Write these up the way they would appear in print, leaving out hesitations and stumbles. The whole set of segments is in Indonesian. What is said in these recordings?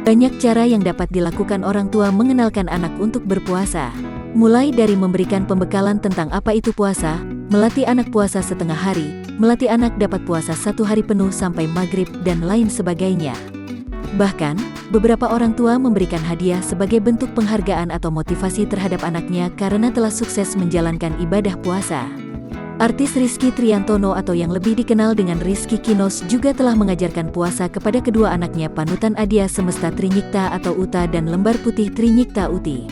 Banyak cara yang dapat dilakukan orang tua mengenalkan anak untuk berpuasa. Mulai dari memberikan pembekalan tentang apa itu puasa, melatih anak puasa setengah hari, melatih anak dapat puasa 1 hari penuh sampai maghrib, dan lain sebagainya. Bahkan, beberapa orang tua memberikan hadiah sebagai bentuk penghargaan atau motivasi terhadap anaknya karena telah sukses menjalankan ibadah puasa. Artis Rizky Triantono atau yang lebih dikenal dengan Rizky Kinos juga telah mengajarkan puasa kepada kedua anaknya panutan Adia Semesta Trinyikta atau Uta dan Lembar Putih Trinyikta Uti.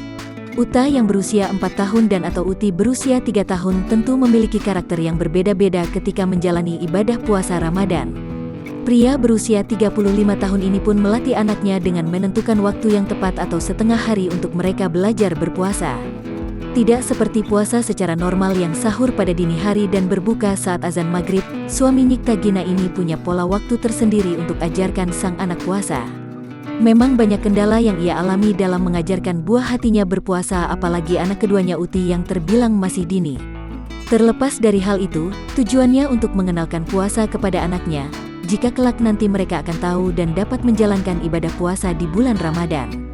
Uta yang berusia 4 tahun dan atau Uti berusia 3 tahun tentu memiliki karakter yang berbeda-beda ketika menjalani ibadah puasa Ramadan. Pria berusia 35 tahun ini pun melatih anaknya dengan menentukan waktu yang tepat atau setengah hari untuk mereka belajar berpuasa. Tidak seperti puasa secara normal yang sahur pada dini hari dan berbuka saat azan maghrib, suami Nyikta Gina ini punya pola waktu tersendiri untuk ajarkan sang anak puasa. Memang banyak kendala yang ia alami dalam mengajarkan buah hatinya berpuasa, apalagi anak keduanya Uti yang terbilang masih dini. Terlepas dari hal itu, tujuannya untuk mengenalkan puasa kepada anaknya, jika kelak nanti mereka akan tahu dan dapat menjalankan ibadah puasa di bulan Ramadan.